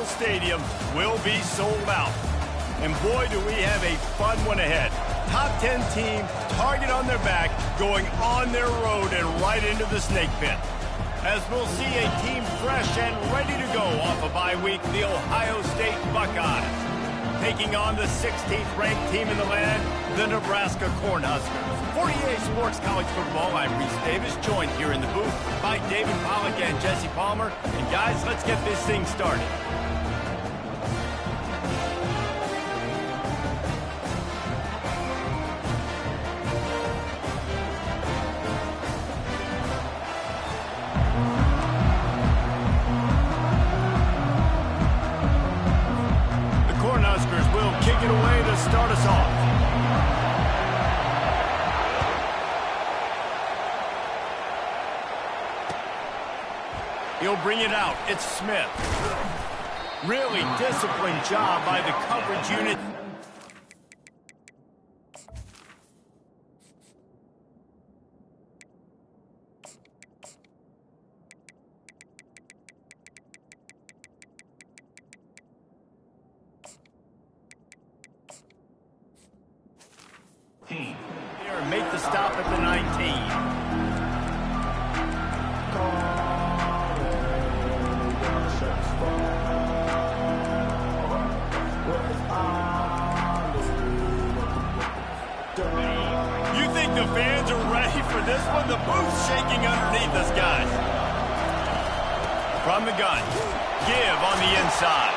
Memorial Stadium will be sold out. And boy, do we have a fun one ahead. Top 10 team, target on their back, going on their road and right into the snake pit. As we'll see a team fresh and ready to go off a bye week, the Ohio State Buckeyes. Taking on the 16th ranked team in the land, the Nebraska Cornhuskers. For EA Sports College Football, I'm Reese Davis, joined here in the booth by David Pollack and Jesse Palmer. And guys, let's get this thing started. Kick it away to start us off. He'll bring it out. It's Smith. Really disciplined job by the coverage unit. Here and make the stop at the 19. You think the fans are ready for this one? The booth's shaking underneath us, guys. From the gun. Give on the inside.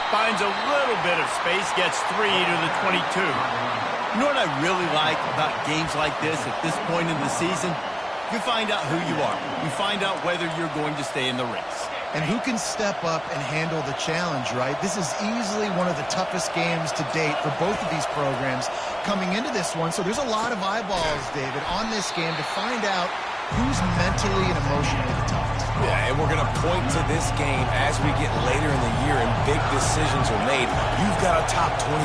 Finds a little bit of space, gets 3 to the 22. You know what I really like about games like this at this point in the season? You find out who you are. You find out whether you're going to stay in the race. And who can step up and handle the challenge, right? This is easily one of the toughest games to date for both of these programs coming into this one. So there's a lot of eyeballs, David, on this game to find out who's mentally and emotionally the toughest. Yeah, and we're going to point to this game as we get later in the year and big decisions are made. You've got a top 25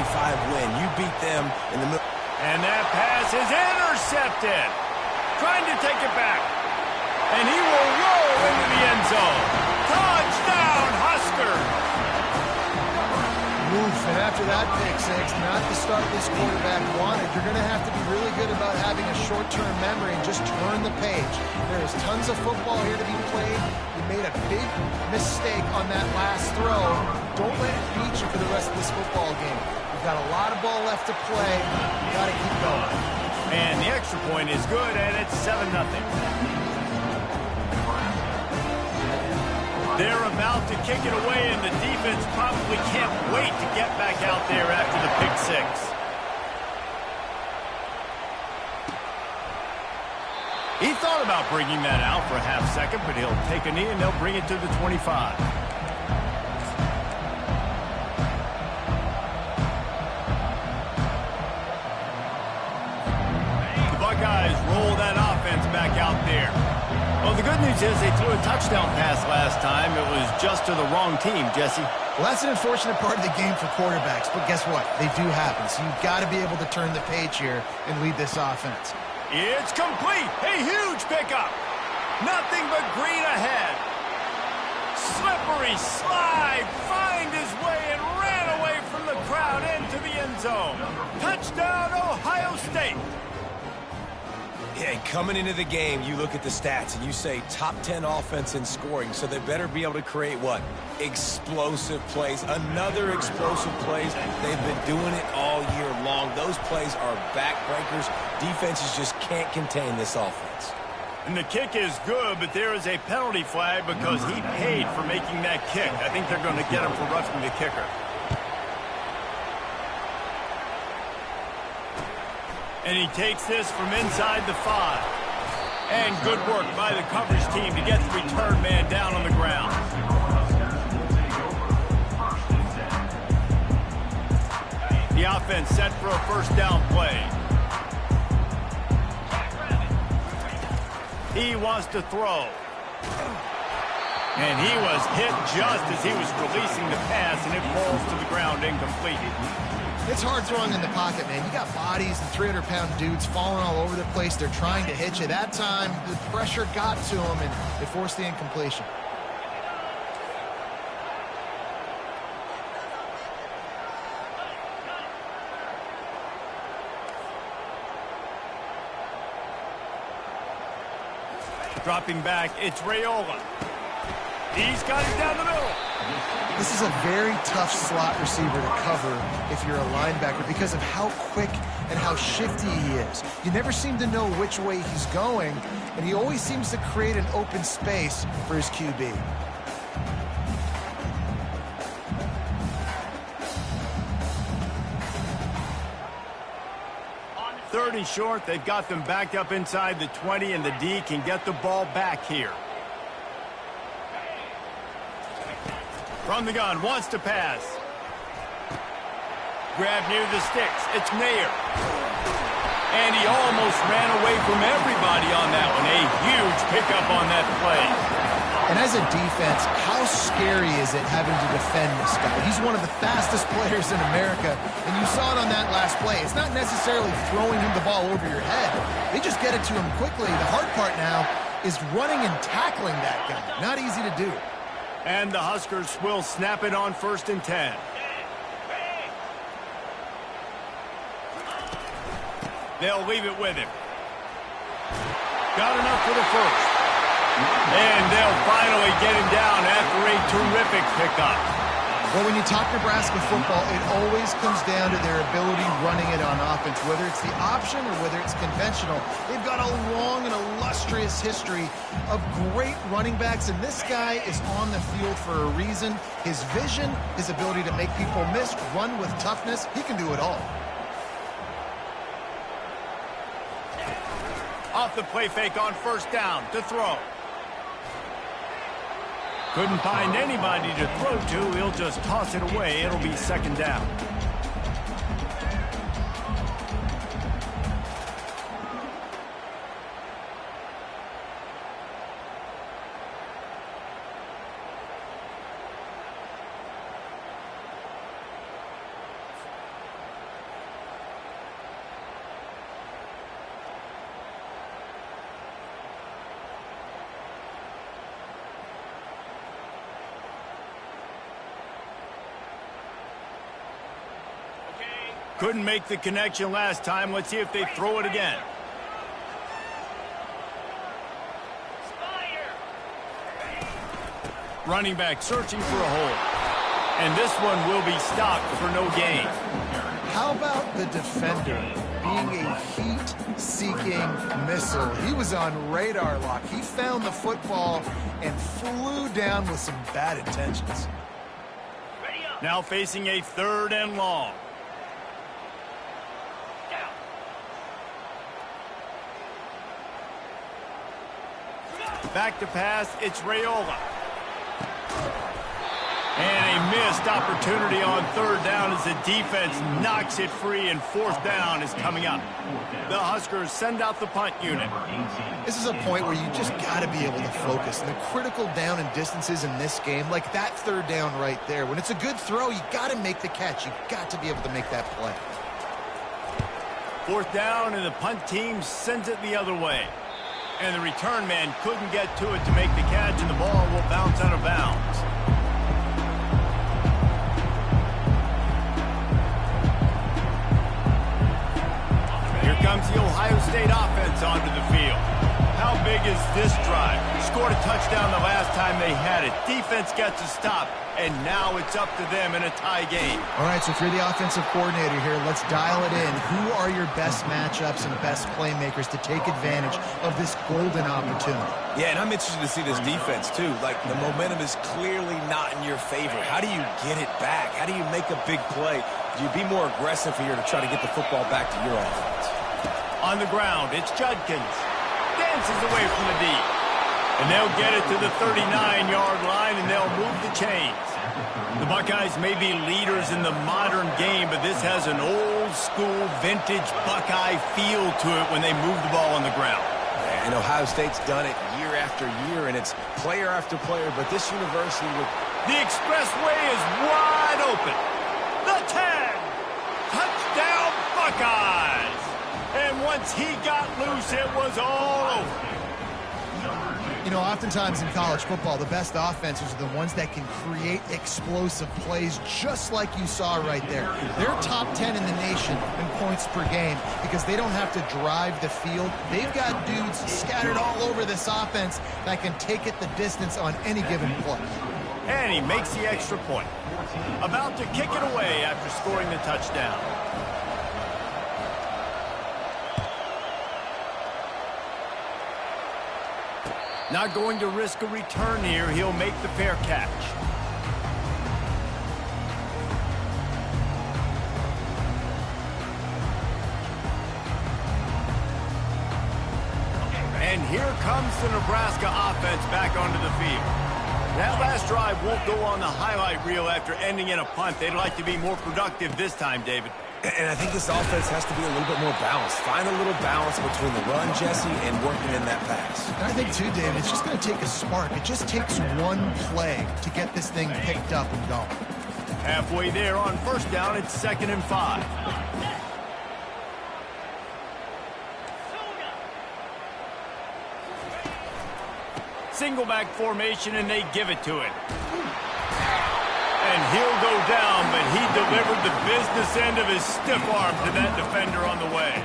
win. You beat them in the middle. And that pass is intercepted. Trying to take it back. And he will roll into the end zone. Touchdown, Huskers! Oof, and after that pick six, not the start this quarterback wanted. You're going to have to be really good about having a short-term memory and just turn the page. There is tons of football here to be played. You made a big mistake on that last throw. Don't let it beat you for the rest of this football game. You've got a lot of ball left to play. You got to keep going. And the extra point is good, and it's 7-0. They're about to kick it away, and the defense probably can't wait to get back out there after the pick six. He thought about bringing that out for a half second, but he'll take a knee, and they'll bring it to the 25. The Buckeyes roll that offense back out there. Well, the good news is they threw a touchdown pass last time. It was just to the wrong team, Jesse. Well, that's an unfortunate part of the game for quarterbacks, but guess what? They do happen, so you've got to be able to turn the page here and lead this offense. It's complete. A huge pickup. Nothing but green ahead. Slippery slide. Find his way and ran away from the crowd into the end zone. Touchdown, Ohio State. Yeah, coming into the game, you look at the stats and you say top 10 offense in scoring, so they better be able to create what? Explosive plays. Another explosive plays. They've been doing it all year long. Those plays are backbreakers. Defenses just can't contain this offense. And the kick is good, but there is a penalty flag because he paid for making that kick. I think they're going to get him for roughing the kicker. And he takes this from inside the 5. And good work by the coverage team to get the return man down on the ground. The offense set for a first down play. He wants to throw. And he was hit just as he was releasing the pass, and it falls to the ground incomplete. It's hard throwing in the pocket, man. You got bodies and 300-pound dudes falling all over the place. They're trying to hit you. That time, the pressure got to them, and it forced the incompletion. Dropping back, it's Raiola. He's got it down the middle. This is a very tough slot receiver to cover if you're a linebacker because of how quick and how shifty he is. You never seem to know which way he's going, and he always seems to create an open space for his QB. Third and short, they've got them backed up inside the 20, and the D can get the ball back here. From the gun, wants to pass. Grab near the sticks. It's Nair. And he almost ran away from everybody on that one. A huge pickup on that play. And as a defense, how scary is it having to defend this guy? He's one of the fastest players in America, and you saw it on that last play. It's not necessarily throwing him the ball over your head. They just get it to him quickly. The hard part now is running and tackling that guy. Not easy to do. And the Huskers will snap it on 1st and 10. They'll leave it with him. Got enough for the first. And they'll finally get him down after a terrific pickup. Well, when you talk Nebraska football, it always comes down to their ability running it on offense, whether it's the option or whether it's conventional. They've got a long and illustrious history of great running backs, and this guy is on the field for a reason. His vision, his ability to make people miss, run with toughness, he can do it all. Off the play fake on 1st down to throw. Couldn't find anybody to throw to. He'll just toss it away. It'll be 2nd down. Couldn't make the connection last time. Let's see if they throw it again. Running back searching for a hole. And this one will be stopped for no gain. How about the defender being a heat-seeking missile? He was on radar lock. He found the football and flew down with some bad intentions. Now facing a 3rd and long. Back to pass, it's Raiola. And a missed opportunity on 3rd down as the defense knocks it free, and 4th down is coming up. The Huskers send out the punt unit. This is a point where you just got to be able to focus. And the critical down and distances in this game, like that 3rd down right there, when it's a good throw, you got to make the catch. You got to be able to make that play. 4th down, and the punt team sends it the other way. And the return man couldn't get to it to make the catch, and the ball will bounce out of bounds. Here comes the Ohio State offense onto the field. How big is this drive? Scored a touchdown the last time they had it. Defense gets a stop, and now it's up to them in a tie game. All right, so if you're the offensive coordinator here, let's dial it in. Who are your best matchups and best playmakers to take advantage of this golden opportunity? Yeah, and I'm interested to see this defense, too. Like, the momentum is clearly not in your favor. How do you get it back? How do you make a big play? Do you be more aggressive here to try to get the football back to your offense? On the ground, it's Judkins. Dances away from the D. And they'll get it to the 39-yard line, and they'll move the chains. The Buckeyes may be leaders in the modern game, but this has an old-school, vintage Buckeye feel to it when they move the ball on the ground. And Ohio State's done it year after year, and it's player after player. But this university with... The expressway is wide open. The 10. Touchdown, Buckeyes. And once he got loose, it was all over. You know, oftentimes in college football, the best offenses are the ones that can create explosive plays, just like you saw right there. They're top 10 in the nation in points per game because they don't have to drive the field. They've got dudes scattered all over this offense that can take it the distance on any given play. And he makes the extra point. About to kick it away after scoring the touchdown. Not going to risk a return here. He'll make the fair catch. And here comes the Nebraska offense back onto the field. That last drive won't go on the highlight reel after ending in a punt. They'd like to be more productive this time, David. And I think this offense has to be a little bit more balanced. Find a little balance between the run, Jesse, and working in that pass. And I think, too, David, it's just going to take a spark. It just takes one play to get this thing picked up and going. Halfway there on first down, it's 2nd and 5. Single back formation, and they give it to him. And he'll go down, but he delivered the business end of his stiff arm to that defender on the way.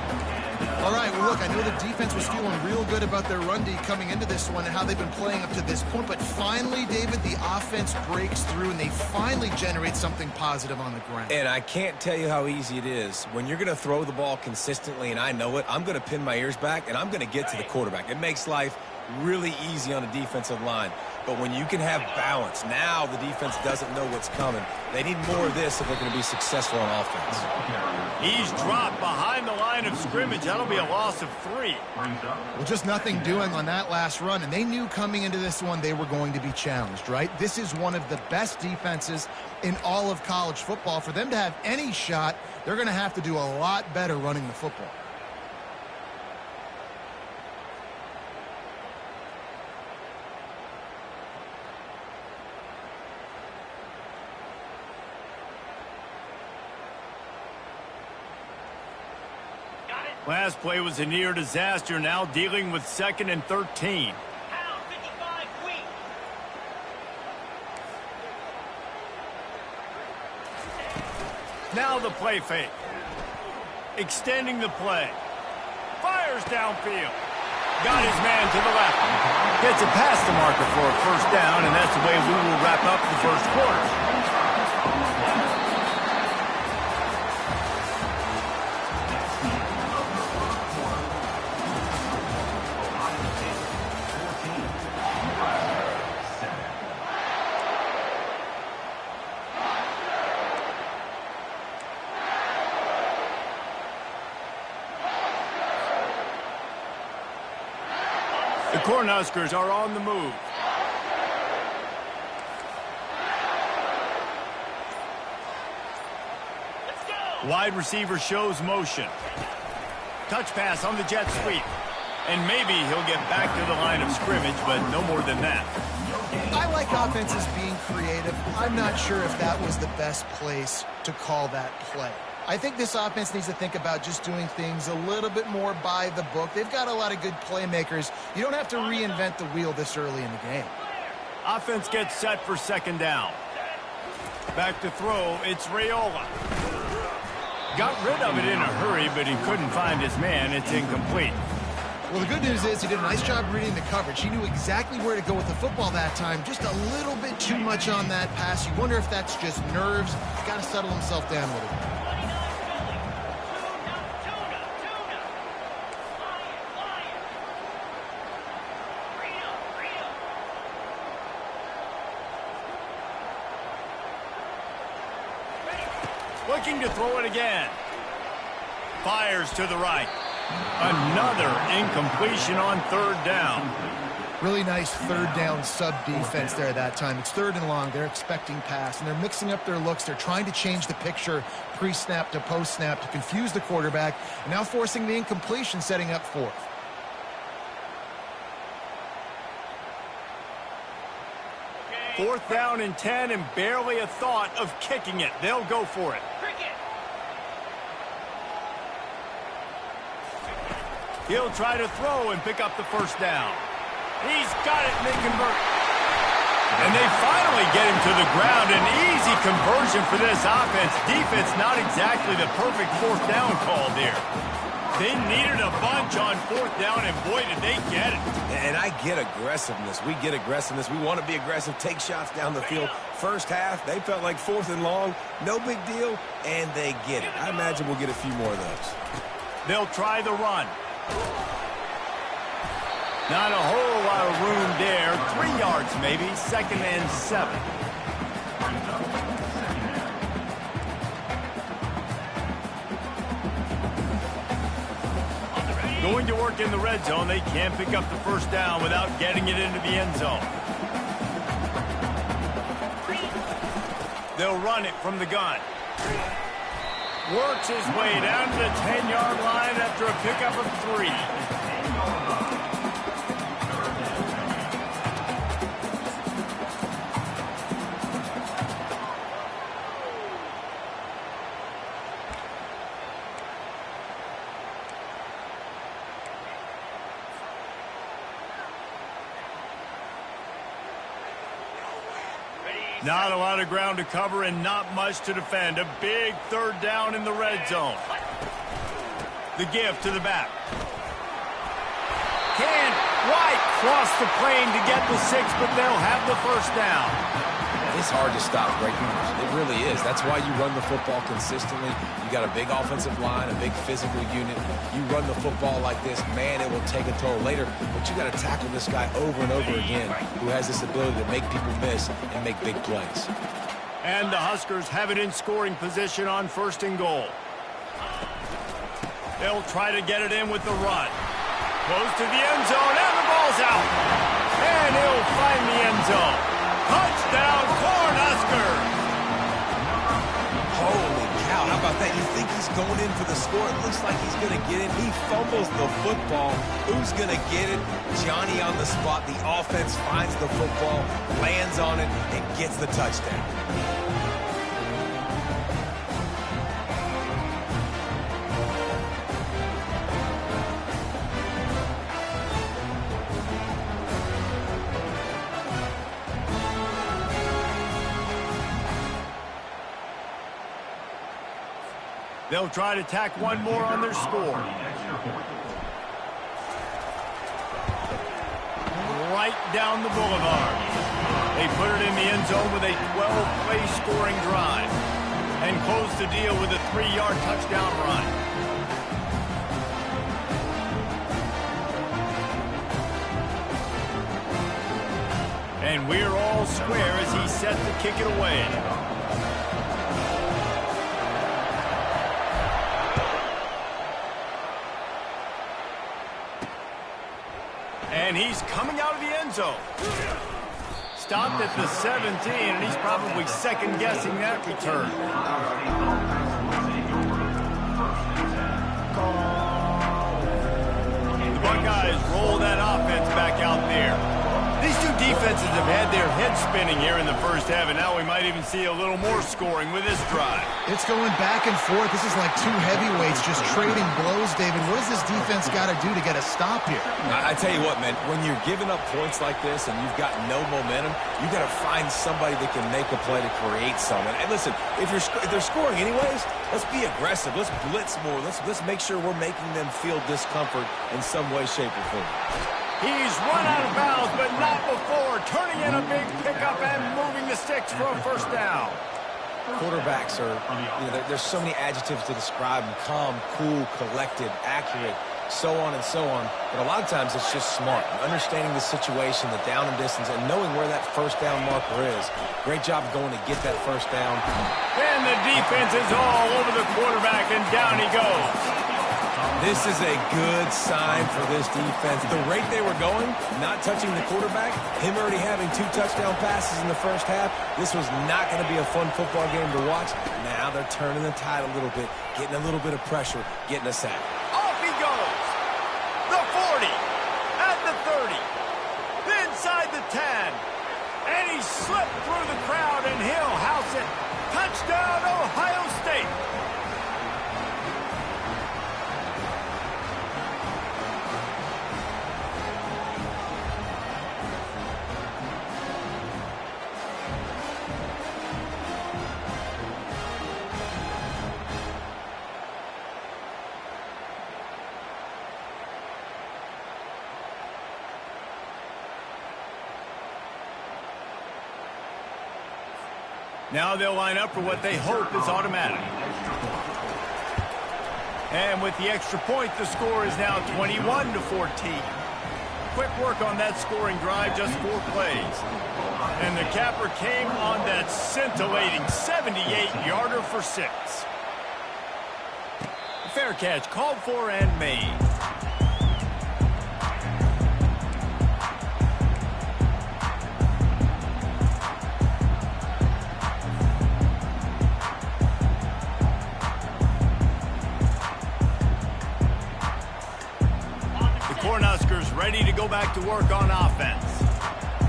All right, well, look, I know the defense was feeling real good about their run D coming into this one and how they've been playing up to this point, but finally, David, the offense breaks through and they finally generate something positive on the ground. And I can't tell you how easy it is. When you're going to throw the ball consistently, and I know it, I'm going to pin my ears back, and I'm going to get to the quarterback. It makes life really easy on a defensive line. But when you can have balance, now the defense doesn't know what's coming. They need more of this if they're going to be successful on offense. He's dropped behind the line of scrimmage. That'll be a loss of 3. Well, just nothing doing on that last run, and they knew coming into this one they were going to be challenged, right? This is one of the best defenses in all of college football. For them to have any shot, they're going to have to do a lot better running the football. Last play was a near disaster, now dealing with 2nd and 13. Now the play fake. Extending the play. Fires downfield. Got his man to the left. Gets it past the marker for a first down, and that's the way we will wrap up the first quarter. The Cornhuskers are on the move. Wide receiver shows motion. Touch pass on the jet sweep. And maybe he'll get back to the line of scrimmage, but no more than that. I like offenses being creative. I'm not sure if that was the best place to call that play. I think this offense needs to think about just doing things a little bit more by the book. They've got a lot of good playmakers. You don't have to reinvent the wheel this early in the game. Offense gets set for 2nd down. Back to throw, it's Raiola. Got rid of it in a hurry, but he couldn't find his man. It's incomplete. Well, the good news is he did a nice job reading the coverage. He knew exactly where to go with the football that time. Just a little bit too much on that pass. You wonder if that's just nerves. He's got to settle himself down a little bit. Looking to throw it again. Fires to the right. Another incompletion on 3rd down. Really nice 3rd down sub-defense there that time. It's 3rd and long. They're expecting pass, and they're mixing up their looks. They're trying to change the picture pre-snap to post-snap to confuse the quarterback, and now forcing the incompletion, setting up 4th. Fourth down and 10, and barely a thought of kicking it. They'll go for it. He'll try to throw and pick up the first down. He's got it, and they convert. And they finally get him to the ground. An easy conversion for this offense. Defense not exactly the perfect fourth down call there. They needed a bunch on fourth down, and boy, did they get it. And I get aggressiveness. We get aggressiveness. We want to be aggressive, take shots down the field. First half, they felt like 4th and long. No big deal, and they get it. I imagine we'll get a few more of those. They'll try the run. Not a whole lot of room there. 3 yards maybe, 2nd and 7. Going to work in the red zone. They can't pick up the first down without getting it into the end zone. They'll run it from the gun. Works his way down to the 10-yard line after a pickup of 3. Not a lot of ground to cover and not much to defend. A big 3rd down in the red zone. The give to the back. Can White cross the plane to get the 6, but they'll have the first down. It's hard to stop great numbers. It really is. That's why you run the football consistently. You got a big offensive line, a big physical unit. You run the football like this, man, it will take a toll later. But you got to tackle this guy over and over again who has this ability to make people miss and make big plays. And the Huskers have it in scoring position on 1st and goal. They'll try to get it in with the run. Close to the end zone, and the ball's out. And he'll find the end zone. Touchdown, Cornhuskers! Holy cow, how about that? You think he's going in for the score. It looks like he's going to get it. He fumbles the football. Who's going to get it? Johnny on the spot. The offense finds the football, lands on it, and gets the touchdown. They'll try to tack one more on their score. Right down the boulevard. They put it in the end zone with a 12-play scoring drive and close the deal with a 3-yard touchdown run. And we're all square as he's set to kick it away. And he's coming out of the end zone. Stopped at the 17, and he's probably second-guessing that return. The Buckeyes roll that offense back out there. These two defenses have had their heads spinning here in the first half, and now we might even see a little more scoring with this drive. It's going back and forth. This is like two heavyweights just trading blows, David. What does this defense got to do to get a stop here? I tell you what, man, when you're giving up points like this and you've got no momentum, you got to find somebody that can make a play to create something. And listen, if they're scoring anyways, let's be aggressive. Let's blitz more. Let's make sure we're making them feel discomfort in some way, shape, or form. He's run out of bounds, but not before. Turning in a big pickup and moving the sticks for a first down. Quarterbacks are, there's so many adjectives to describe them. Calm, cool, collected, accurate, so on and so on. But a lot of times it's just smart. Understanding the situation, the down and distance, and knowing where that first down marker is. Great job going to get that first down. And the defense is all over the quarterback, and down he goes. This is a good sign for this defense. The rate they were going, not touching the quarterback, him already having 2 touchdown passes in the first half, this was not going to be a fun football game to watch. Now they're turning the tide a little bit, getting a little bit of pressure, getting a sack. Off he goes. The 40, at the 30, inside the 10. And he slipped through the crowd, and he'll house it. Touchdown, Ohio State. Now they'll line up for what they hope is automatic. And with the extra point, the score is now 21-14. Quick work on that scoring drive, just 4 plays. And the capper came on that scintillating 78-yarder for 6. Fair catch called for and made. Cornhuskers ready to go back to work on offense.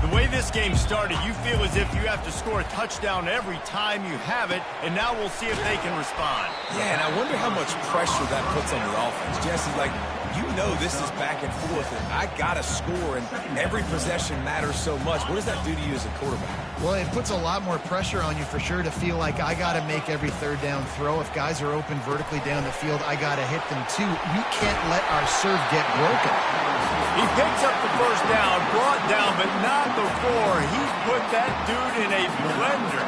The way this game started, you feel as if you have to score a touchdown every time you have it, and now we'll see if they can respond. Yeah, and I wonder how much pressure that puts on the offense. Jesse, like, you know this is back and forth, and I got to score, and every possession matters so much. What does that do to you as a quarterback? Well, it puts a lot more pressure on you for sure to feel like I got to make every third down throw. If guys are open vertically down the field, I got to hit them too. We can't let our serve get broken. He picks up the first down, brought down, but not before. He put that dude in a blender.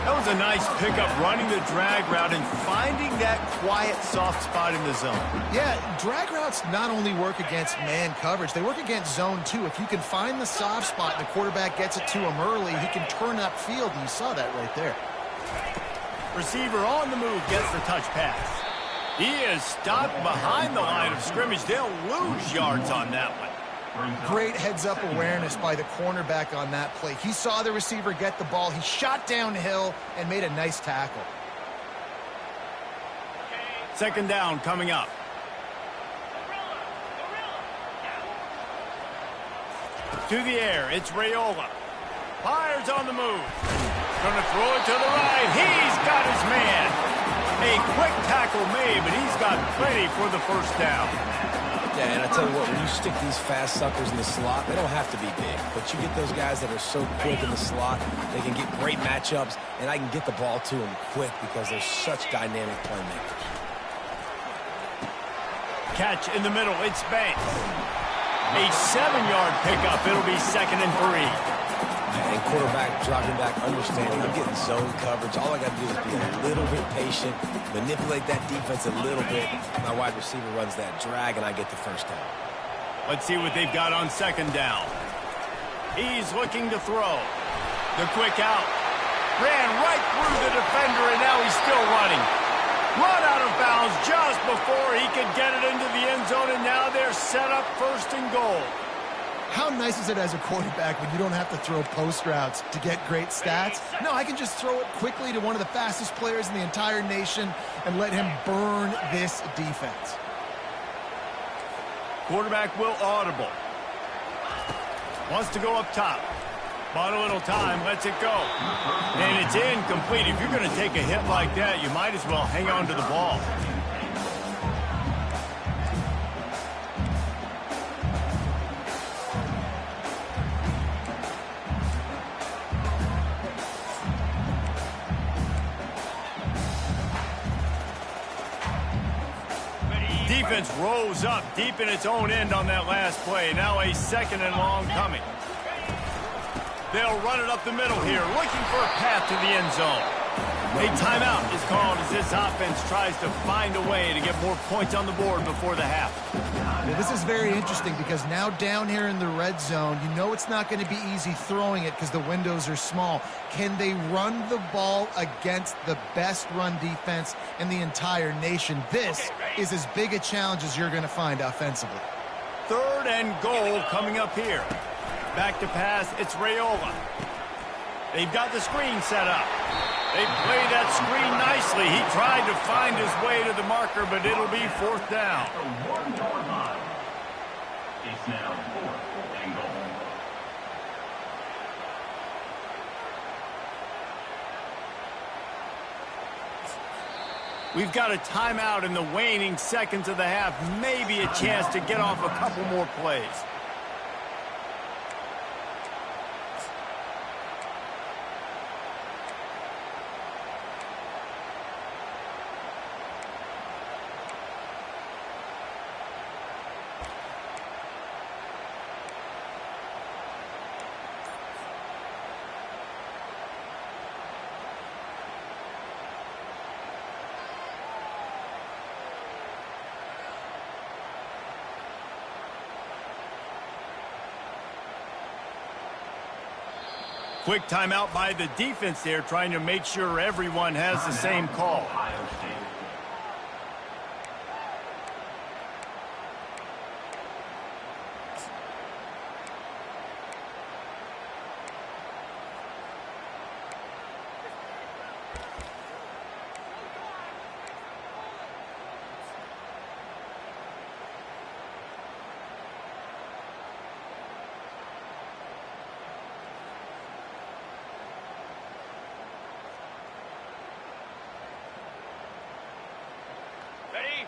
That was a nice pickup, running the drag route and finding that quiet, soft spot in the zone. Yeah, drag routes not only work against man coverage, they work against zone too. If you can find the soft spot and the quarterback gets it to him early, he can turn upfield, and you saw that right there. Receiver on the move gets the touch pass. He is stopped behind the line of scrimmage. They'll lose yards on that one. Great heads-up awareness by the cornerback on that play. He saw the receiver get the ball. He shot downhill and made a nice tackle. Second down coming up. To the air, it's Raiola. Fires on the move. Going to throw it to the right. He's got his man. A quick tackle made, but he's got plenty for the first down. Yeah, and I tell you what, when you stick these fast suckers in the slot, they don't have to be big. But you get those guys that are so quick in the slot, they can get great matchups, and I can get the ball to them quick because they're such dynamic playmakers. Catch in the middle, it's Banks. A 7-yard pickup, it'll be 2nd and 3. And quarterback dropping back, understanding I'm getting zone coverage. All I got to do is be a little bit patient, manipulate that defense a little bit. My wide receiver runs that drag, and I get the first down. Let's see what they've got on 2nd down. He's looking to throw. The quick out. Ran right through the defender, and now he's still running. Run out of bounds just before he could get it into the end zone, and now they're set up 1st and goal. How nice is it as a quarterback when you don't have to throw post routes to get great stats? No, I can just throw it quickly to one of the fastest players in the entire nation and let him burn this defense. Quarterback will audible. Wants to go up top. Bought a little time, lets it go. And it's incomplete. If you're going to take a hit like that, you might as well hang on to the ball. Defense rose up deep in its own end on that last play. Now a 2nd and long coming. They'll run it up the middle here, looking for a path to the end zone. A timeout is called as this offense tries to find a way to get more points on the board before the half. Yeah, this is very interesting because now down here in the red zone, you know it's not going to be easy throwing it because the windows are small. Can they run the ball against the best run defense in the entire nation? This is as big a challenge as you're going to find offensively. 3rd and goal coming up here. Back to pass, it's Raiola. They've got the screen set up. They play that screen nicely. He tried to find his way to the marker, but it'll be 4th down. It's now 4th and goal. We've got a timeout in the waning seconds of the half. Maybe a chance to get off a couple more plays. Quick timeout by the defense there, trying to make sure everyone has the same call. Ohio State.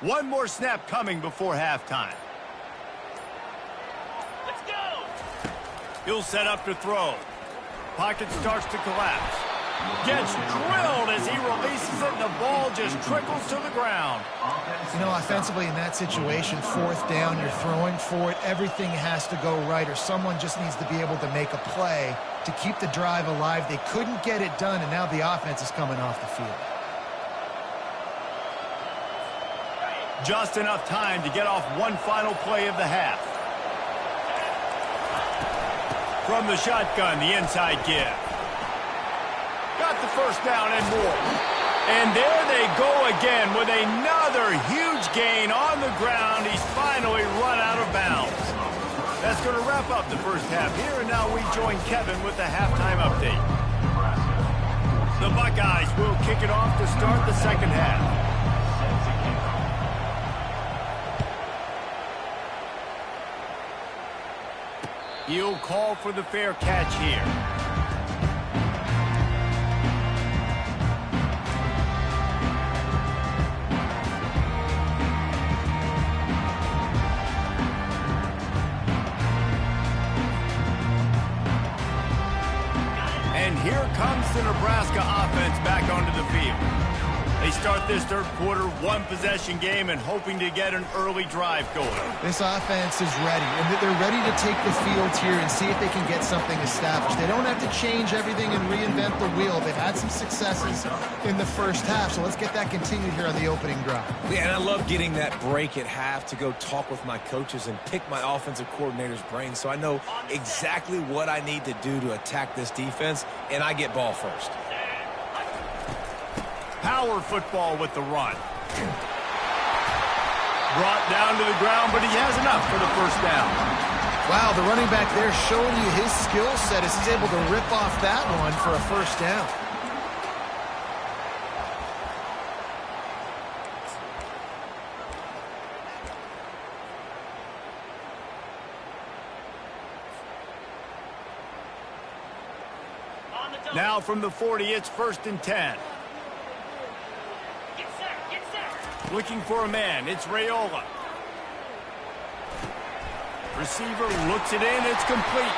One more snap coming before halftime. Let's go! He'll set up to throw. Pocket starts to collapse. Gets drilled as he releases it, and the ball just trickles to the ground. You know, offensively in that situation, fourth down, you're throwing for it. Everything has to go right, or someone just needs to be able to make a play to keep the drive alive. They couldn't get it done, and now the offense is coming off the field. Just enough time to get off one final play of the half. From the shotgun, the inside give. Got the first down and more. And there they go again with another huge gain on the ground. He's finally run out of bounds. That's going to wrap up the first half here, and now we join Kevin with the halftime update. The Buckeyes will kick it off to start the second half. He'll call for the fair catch here. And here comes the Nebraska offense back onto the field. They start this third quarter one-possession game and hoping to get an early drive going. This offense is ready, and they're ready to take the field here and see if they can get something established. They don't have to change everything and reinvent the wheel. They've had some successes in the first half, so let's get that continued here on the opening drive. Yeah, and I love getting that break at half to go talk with my coaches and pick my offensive coordinator's brain so I know exactly what I need to do to attack this defense, and I get ball first. Power football with the run. Brought down to the ground, but he has enough for the first down. Wow, the running back there showing you his skill set as he's able to rip off that one for a first down. Now from the 40, it's 1st and 10. Looking for a man, it's Raiola. Receiver looks it in, it's complete.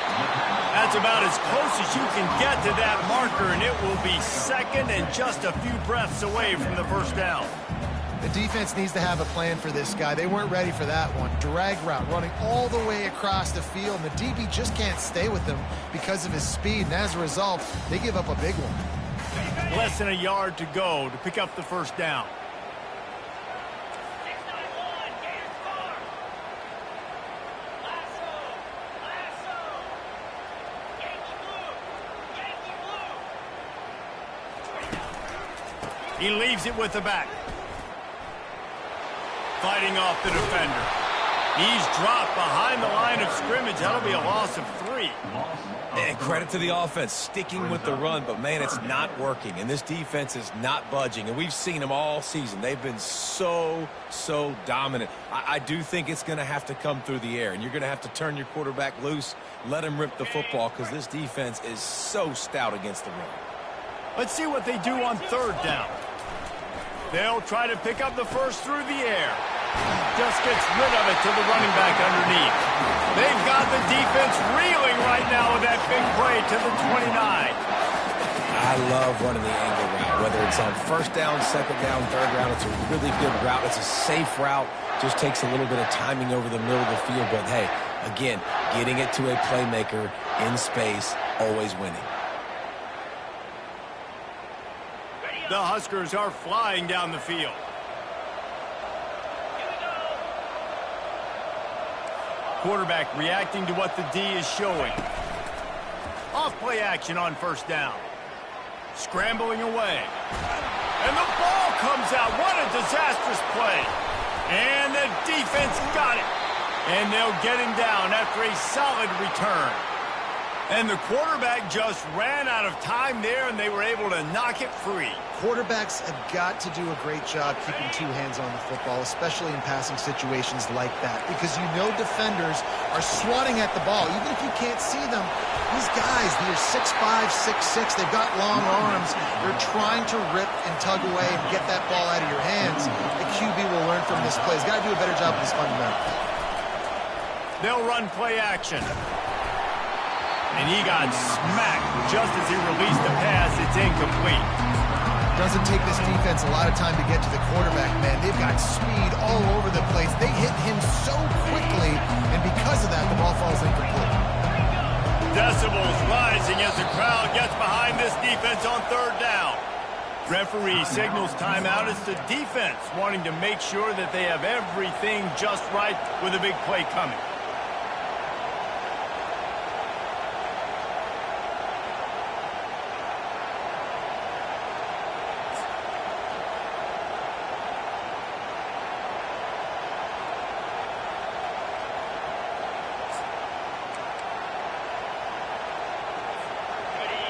That's about as close as you can get to that marker, and it will be second and just a few breaths away from the first down. The defense needs to have a plan for this guy. They weren't ready for that one. Drag route, running all the way across the field, and the DB just can't stay with him because of his speed, and as a result, they give up a big one. Less than a yard to go to pick up the first down. He leaves it with the back. Fighting off the defender. He's dropped behind the line of scrimmage. That'll be a loss of 3. And credit to the offense, sticking with the run, but, man, it's not working. And this defense is not budging. And we've seen them all season. They've been so dominant. I do think it's going to have to come through the air. And you're going to have to turn your quarterback loose, let him rip the football, because this defense is so stout against the run. Let's see what they do on 3rd down. They'll try to pick up the first through the air. Just gets rid of it to the running back underneath. They've got the defense reeling right now with that big play to the 29. I love running the angle route, whether it's on 1st down, 2nd down, 3rd down. It's a really good route. It's a safe route. Just takes a little bit of timing over the middle of the field. But, hey, again, getting it to a playmaker in space, always winning. The Huskers are flying down the field. Quarterback reacting to what the D is showing. Off play action on first down. Scrambling away. And the ball comes out. What a disastrous play. And the defense got it. And they'll get him down after a solid return. And the quarterback just ran out of time there, and they were able to knock it free. Quarterbacks have got to do a great job keeping two hands on the football, especially in passing situations like that, because you know defenders are swatting at the ball. Even if you can't see them, these guys, they're 6'5", 6'6", they've got long arms. They're trying to rip and tug away and get that ball out of your hands. The QB will learn from this play. He's got to do a better job with his fundamentals. They'll run play action. And he got smacked just as he released the pass. It's incomplete. Doesn't take this defense a lot of time to get to the quarterback, man. They've got speed all over the place. They hit him so quickly, and because of that, the ball falls incomplete. Decibels rising as the crowd gets behind this defense on third down. Referee signals timeout. It's the defense wanting to make sure that they have everything just right with a big play coming.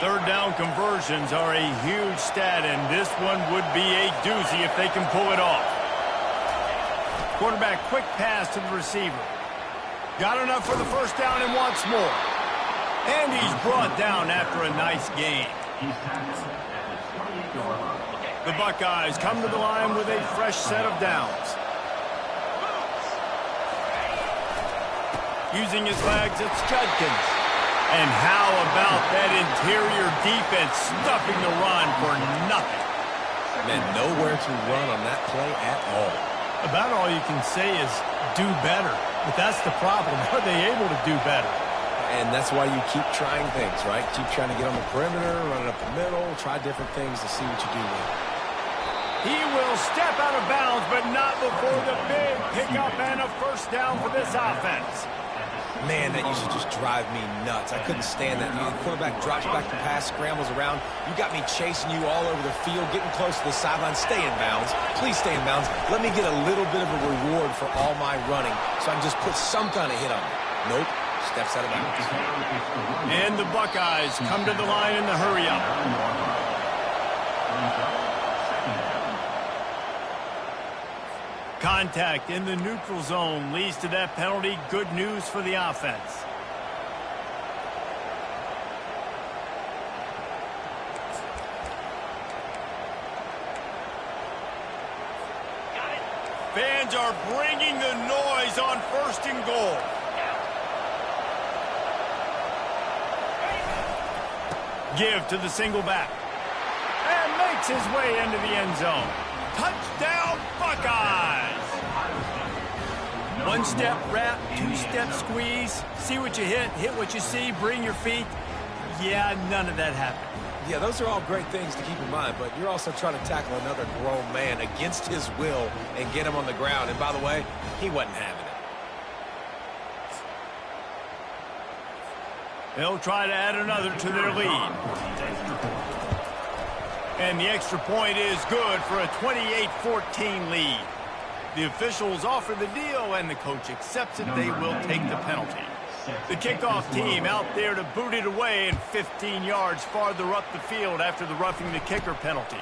Third down conversions are a huge stat, and this one would be a doozy if they can pull it off. Quarterback quick pass to the receiver. Got enough for the first down and wants more. And he's brought down after a nice gain. The Buckeyes come to the line with a fresh set of downs. Using his legs, it's Judkins. And how about that interior defense stuffing the run for nothing? Man, nowhere to run on that play at all. About all you can say is do better. But that's the problem. Are they able to do better? And that's why you keep trying things, right? Keep trying to get on the perimeter, run it up the middle, try different things to see what you do with it. He will step out of bounds, but not before the big pickup and a first down for this offense. Man, that used to just drive me nuts. I couldn't stand that. The quarterback drops back the pass, scrambles around. You got me chasing you all over the field, getting close to the sideline. Stay in bounds. Please stay in bounds. Let me get a little bit of a reward for all my running so I can just put some kind of hit on you. Nope. Steps out of bounds. And the Buckeyes come to the line in the hurry-up. Contact in the neutral zone leads to that penalty. Good news for the offense. Fans are bringing the noise on first and goal. Give to the single back. And makes his way into the end zone. Touchdown, Buckeyes! One-step wrap, two-step squeeze. See what you hit what you see, bring your feet. Yeah, none of that happened. Yeah, those are all great things to keep in mind, but you're also trying to tackle another grown man against his will and get him on the ground. And by the way, he wasn't having it. They'll try to add another to their lead. And the extra point is good for a 28-14 lead. The officials offer the deal, and the coach accepts it. They will take the penalty. The kickoff team out there to boot it away and 15 yards farther up the field after the roughing the kicker penalty.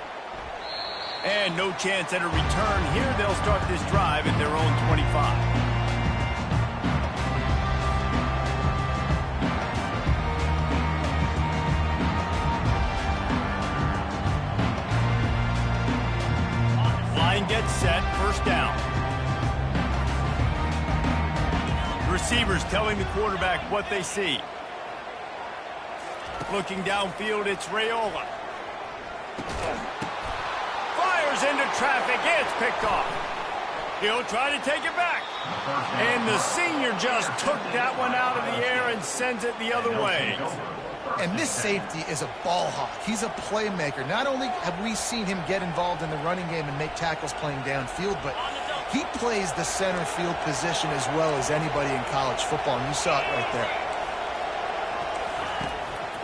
And no chance at a return here. They'll start this drive at their own 25. Line gets set, first down. Receivers telling the quarterback what they see. Looking downfield, it's Raiola. Fires into traffic, it's picked off. He'll try to take it back. And the senior just took that one out of the air and sends it the other way. And this safety is a ball hawk. He's a playmaker. Not only have we seen him get involved in the running game and make tackles playing downfield, but he plays the center field position as well as anybody in college football, and you saw it right there.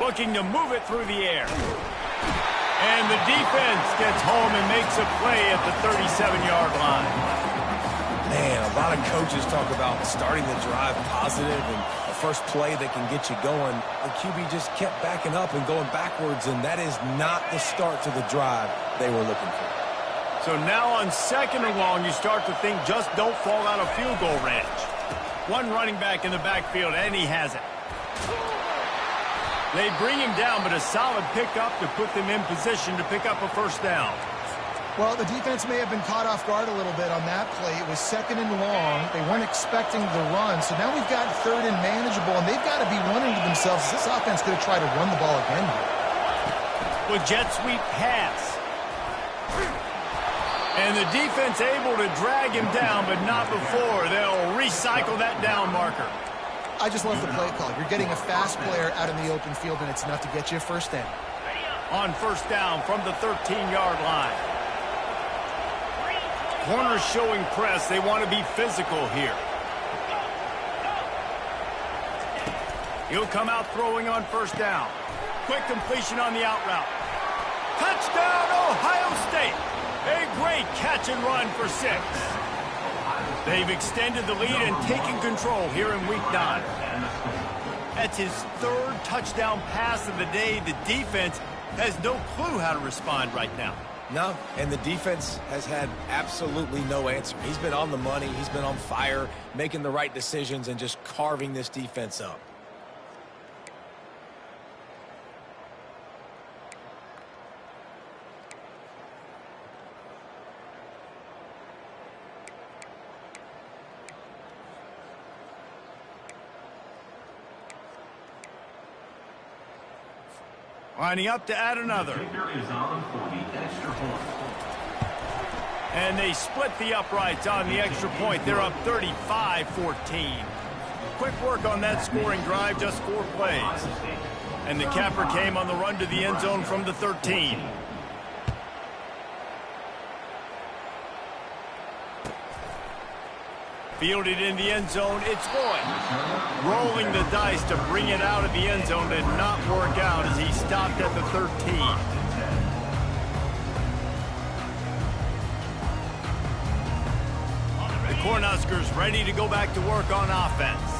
Looking to move it through the air. And the defense gets home and makes a play at the 37-yard line. Man, a lot of coaches talk about starting the drive positive and a first play that can get you going. The QB just kept backing up and going backwards, and that is not the start to the drive they were looking for. So now on 2nd and long, you start to think just don't fall out of field goal range. One running back in the backfield, and he has it. They bring him down, but a solid pickup to put them in position to pick up a first down. Well, the defense may have been caught off guard a little bit on that play. It was 2nd and long. They weren't expecting the run. So now we've got 3rd and manageable, and they've got to be wondering to themselves, is this offense going to try to run the ball again here? With jet sweep pass. And the defense able to drag him down, but not before. They'll recycle that down marker. I just love the play call. You're getting a fast player out in the open field, and it's enough to get you a first down. On first down from the 13-yard line. Corners showing press. They want to be physical here. He'll come out throwing on first down. Quick completion on the out route. Touchdown, Ohio State. A great catch and run for 6. They've extended the lead and taken control here in Week 9. That's his 3rd touchdown pass of the day. The defense has no clue how to respond right now. No, and the defense has had absolutely no answer. He's been on the money. He's been on fire, making the right decisions and just carving this defense up. Lining up to add another. Kicker is on for the extra point. And they split the uprights on the extra point. They're up 35-14. Quick work on that scoring drive, just 4 plays. And the capper came on the run to the end zone from the 13. Fielded in the end zone, it's going. Rolling the dice to bring it out of the end zone did not work out as he stopped at the 13. The Cornhuskers ready to go back to work on offense.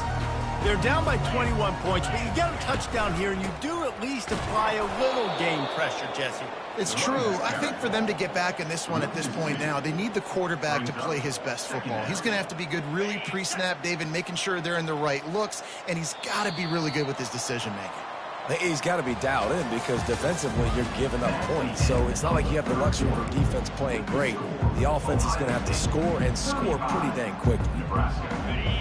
They're down by 21 points, but you get a touchdown here, and you do at least apply a little game pressure, Jesse. It's true. I think for them to get back in this one at this point now, they need the quarterback to play his best football. He's going to have to be good really pre-snap, David, making sure they're in the right looks, and he's got to be really good with his decision-making. He's got to be dialed in because defensively you're giving up points. So it's not like you have the luxury of your defense playing great. The offense is going to have to score and score pretty dang quickly.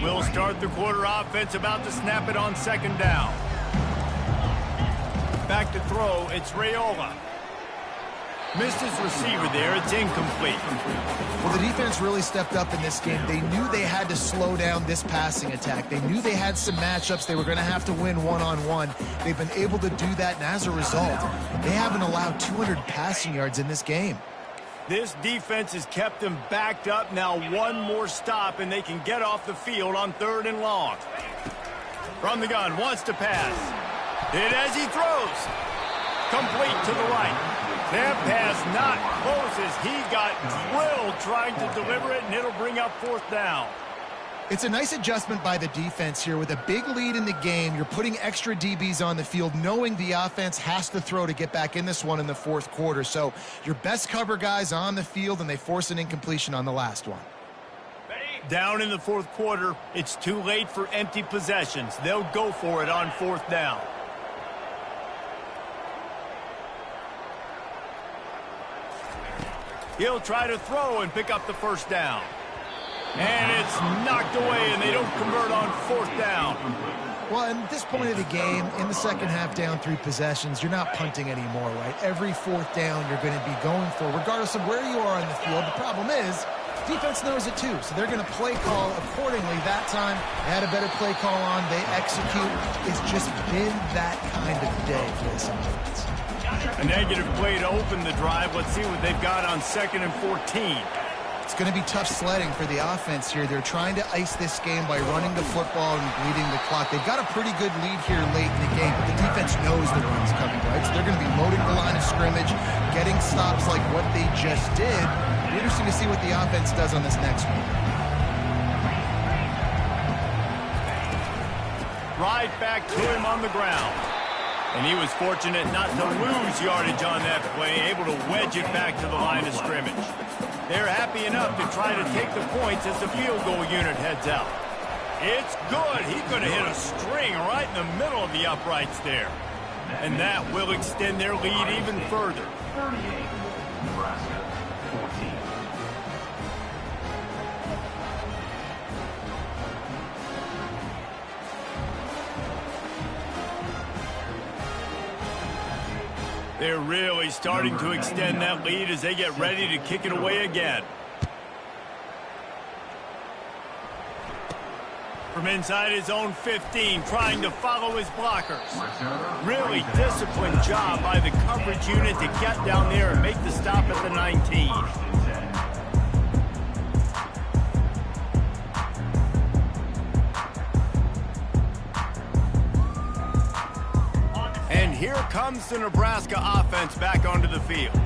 We'll start the quarter offense, about to snap it on 2nd down. Back to throw, it's Raiola. Missed his receiver there, it's incomplete. Well, the defense really stepped up in this game. They knew they had to slow down this passing attack. They knew they had some matchups they were going to have to win one-on-one. They've been able to do that, and as a result, they haven't allowed 200 passing yards in this game. This defense has kept them backed up. Now one more stop, and they can get off the field on 3rd and long. From the gun, wants to pass. Hit as he throws. Complete to the right. That pass not close as he got drilled trying to deliver it, and it'll bring up 4th down. It's a nice adjustment by the defense here. With a big lead in the game, you're putting extra DBs on the field, knowing the offense has to throw to get back in this one in the 4th quarter. So your best cover guys on the field, and they force an incompletion on the last one. Down in the 4th quarter, it's too late for empty possessions. They'll go for it on 4th down. He'll try to throw and pick up the first down. And it's knocked away, and they don't convert on 4th down. Well, at this point of the game, in the second half, down 3 possessions, you're not punting anymore, right? Every 4th down you're going to be going for, regardless of where you are on the field. The problem is, defense knows it too, so they're going to play call accordingly. That time, they had a better play call on. They execute. It's just been that kind of day for this offense. A negative play to open the drive. Let's see what they've got on 2nd and 14. It's going to be tough sledding for the offense here. They're trying to ice this game by running the football and bleeding the clock. They've got a pretty good lead here late in the game, but the defense knows the run's coming, right? So they're going to be loading the line of scrimmage, getting stops like what they just did. It'll be interesting to see what the offense does on this next one. Right back to him on the ground. And he was fortunate not to lose yardage on that play, able to wedge it back to the line of scrimmage. They're happy enough to try to take the points as the field goal unit heads out. It's good. He could have hit a string right in the middle of the uprights there. And that will extend their lead even further. 38, Nebraska, 14. They're really starting to extend that lead as they get ready to kick it away again. From inside his own 15, trying to follow his blockers. Really disciplined job by the coverage unit to get down there and make the stop at the 19. And here comes the Nebraska offense back onto the field.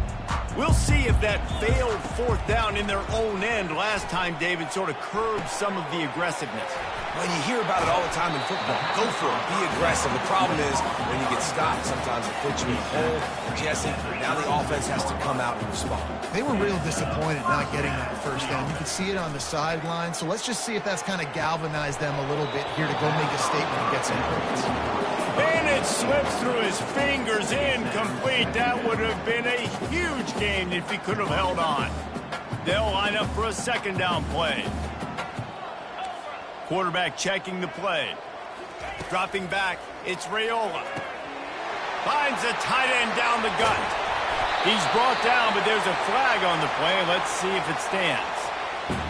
We'll see if that failed fourth down in their own end last time, David, sort of curbed some of the aggressiveness. Well, you hear about it all the time in football. Go for it. Be aggressive. The problem is when you get stopped, sometimes it puts you in a hole. And Jesse, now the offense has to come out and respond. They were real disappointed not getting that first down. You could see it on the sideline. So let's just see if that's kind of galvanized them a little bit here to go make a statement and get some points. And it slips through his fingers, incomplete. That would have been a huge gain if he could have held on. They'll line up for a second down play. Quarterback checking the play. Dropping back, it's Raiola. Finds a tight end down the gut. He's brought down, but there's a flag on the play. Let's see if it stands.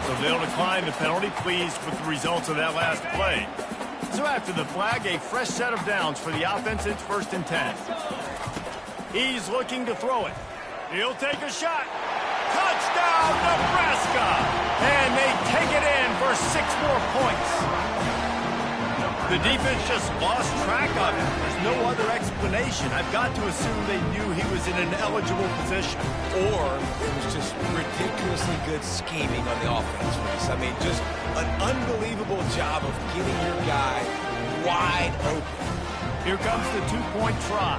So they'll decline the penalty, pleased with the results of that last play. So after the flag, a fresh set of downs for the offense. It's 1st and 10. He's looking to throw it. He'll take a shot. Touchdown, Nebraska! And they take it in for 6 more points. The defense just lost track of him. There's no other explanation. I've got to assume they knew he was in an eligible position. Or it was just ridiculously good scheming on the offense, Reese. I mean, just an unbelievable job of getting your guy wide open. Here comes the 2-point try.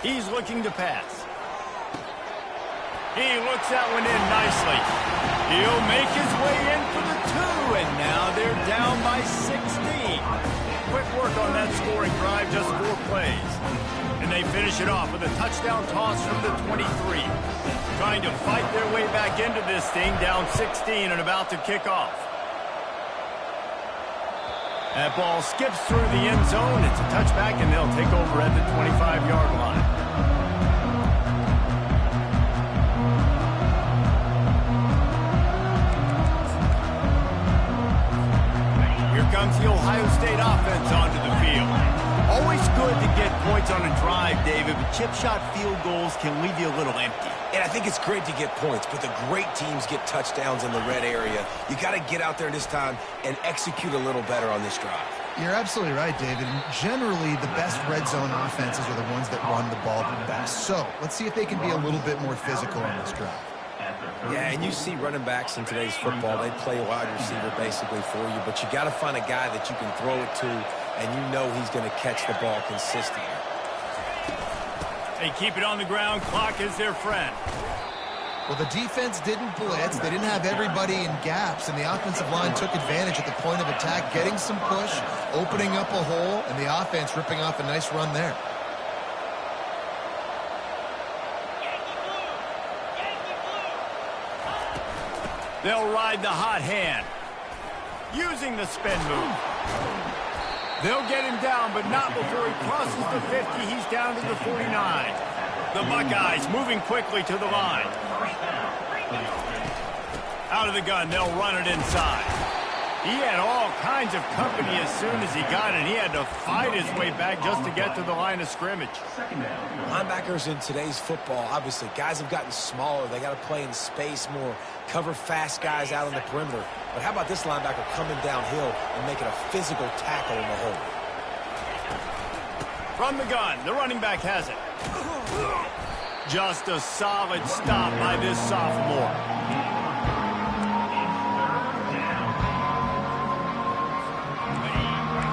He's looking to pass. He looks that one in nicely. He'll make his way in for the 2, and now they're down by 16. Quick work on that scoring drive, just 4 plays. And they finish it off with a touchdown toss from the 23. Trying to fight their way back into this thing, down 16 and about to kick off. That ball skips through the end zone. It's a touchback, and they'll take over at the 25-yard line. Here comes the Ohio State offense onto the field. Always good to get points on a drive, David, but chip shot field goals can leave you a little empty. And I think it's great to get points, but the great teams get touchdowns in the red area. You got to get out there this time and execute a little better on this drive. You're absolutely right, David. And generally, the best red zone offenses are the ones that run the ball the best. So let's see if they can be a little bit more physical on this drive. Yeah, and you see running backs in today's football, they play wide receiver basically for you, but you got to find a guy that you can throw it to, and you know he's going to catch the ball consistently. They keep it on the ground. Clock is their friend. Well, the defense didn't blitz. They didn't have everybody in gaps, and the offensive line took advantage at the point of attack, getting some push, opening up a hole, and the offense ripping off a nice run there. They'll ride the hot hand. Using the spin move. They'll get him down, but not before he crosses the 50. He's down to the 49. The Buckeyes moving quickly to the line. Out of the gun, they'll run it inside. He had all kinds of company as soon as he got it. He had to fight his way back just to get to the line of scrimmage. Linebackers in today's football, obviously, guys have gotten smaller. They got to play in space more, cover fast guys out on the perimeter. But how about this linebacker coming downhill and making a physical tackle in the hole? From the gun, the running back has it. Just a solid stop by this sophomore.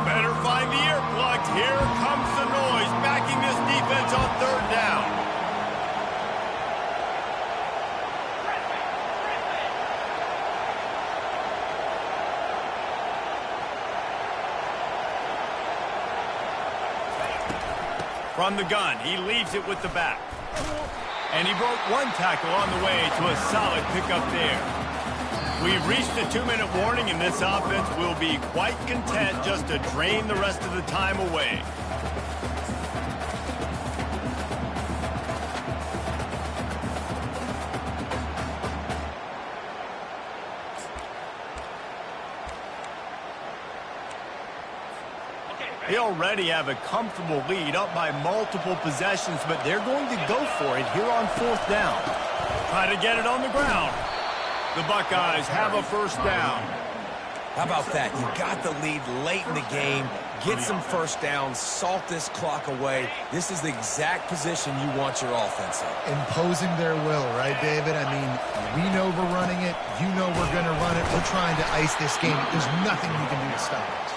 Better find the earplugs. Here comes the noise, backing this defense on third down. From the gun, he leaves it with the back. And he broke one tackle on the way to a solid pickup there. We've reached the 2-minute warning, and this offense will be quite content just to drain the rest of the time away. They already have a comfortable lead, up by multiple possessions, but they're going to go for it here on fourth down. Try to get it on the ground. The Buckeyes have a first down. How about that? You got the lead late in the game. Get some first downs. Salt this clock away. This is the exact position you want your offense in. Imposing their will, right, David? I mean, we know we're running it. You know we're going to run it. We're trying to ice this game. There's nothing you can do to stop us.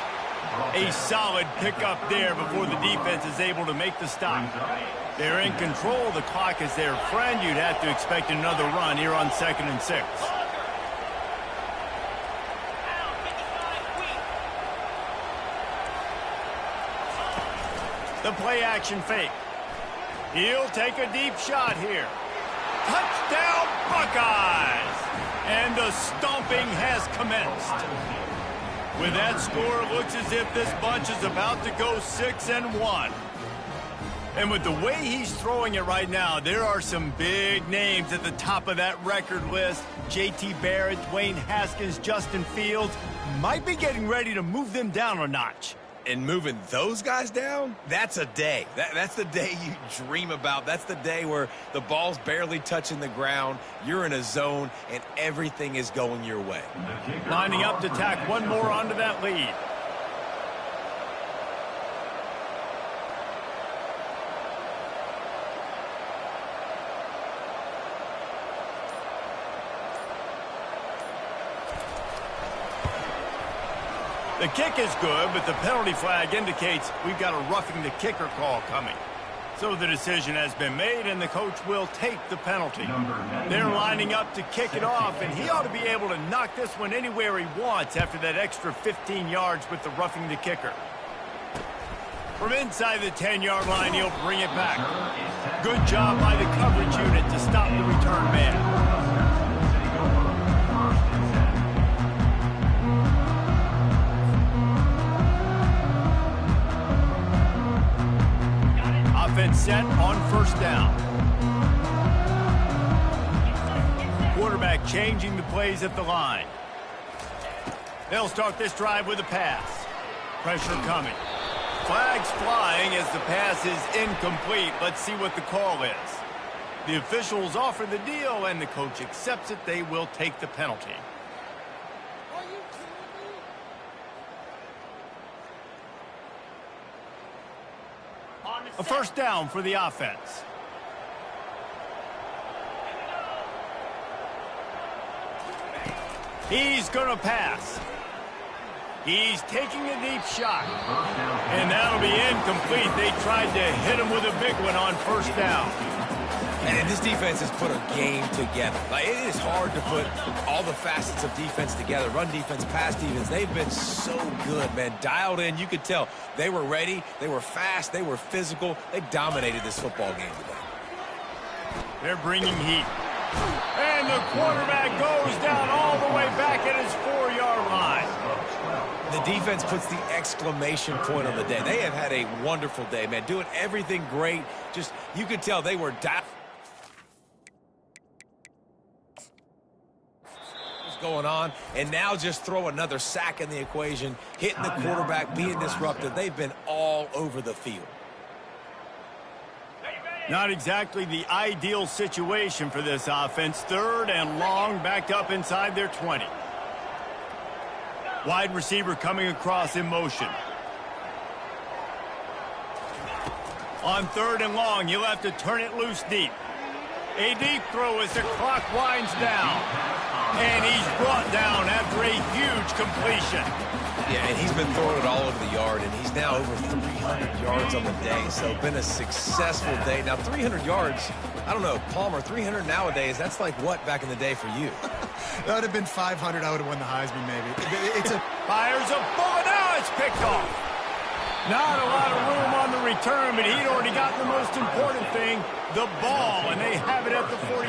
A solid pickup there before the defense is able to make the stop. They're in control of the clock as their friend. You'd have to expect another run here on 2nd and 6. The play-action fake. He'll take a deep shot here. Touchdown, Buckeyes! And the stomping has commenced. With that score, it looks as if this bunch is about to go 6-1. And with the way he's throwing it right now, there are some big names at the top of that record list. J.T. Barrett, Dwayne Haskins, Justin Fields might be getting ready to move them down a notch. And moving those guys down, that's a day. That's the day you dream about. That's the day where the ball's barely touching the ground, you're in a zone, and everything is going your way. Lining up to tack one more onto that lead. The kick is good, but the penalty flag indicates we've got a roughing the kicker call coming. So the decision has been made, and the coach will take the penalty. They're lining up to kick it off, and he ought to be able to knock this one anywhere he wants after that extra 15 yards with the roughing the kicker. From inside the 10-yard line, he'll bring it back. Good job by the coverage unit to stop the return man. Offense set on first down. Quarterback changing the plays at the line. They'll start this drive with a pass. Pressure coming. Flags flying as the pass is incomplete. Let's see what the call is. The officials offer the deal, and the coach accepts it. They will take the penalty. A first down for the offense. He's going to pass. He's taking a deep shot. And that'll be incomplete. They tried to hit him with a big one on first down. And this defense has put a game together. Like, it is hard to put all the facets of defense together. Run defense, pass defense. They've been so good, man. Dialed in. You could tell they were ready. They were fast. They were physical. They dominated this football game today. They're bringing heat. And the quarterback goes down all the way back at his 4-yard line. The defense puts the exclamation point on the day. They have had a wonderful day, man. Doing everything great. Just, you could tell they were going on, and now just throw another sack in the equation, hitting the quarterback, being disruptive. They've been all over the field. Not exactly the ideal situation for this offense. 3rd and long, backed up inside their 20. Wide receiver coming across in motion. On 3rd and long, you'll have to turn it loose deep. A deep throw as the clock winds down. And he's brought down after a huge completion. Yeah, and he's been throwing it all over the yard, and he's now over 300 yards on the day. So been a successful day. Now, 300 yards, I don't know, Palmer, 300 nowadays, that's like what back in the day for you? That would have been 500. I would have won the Heisman, maybe. Fires a bullet. Now it's picked off. Not a lot of room on the return, but he'd already got the most important thing, the ball, and they have it at the 40.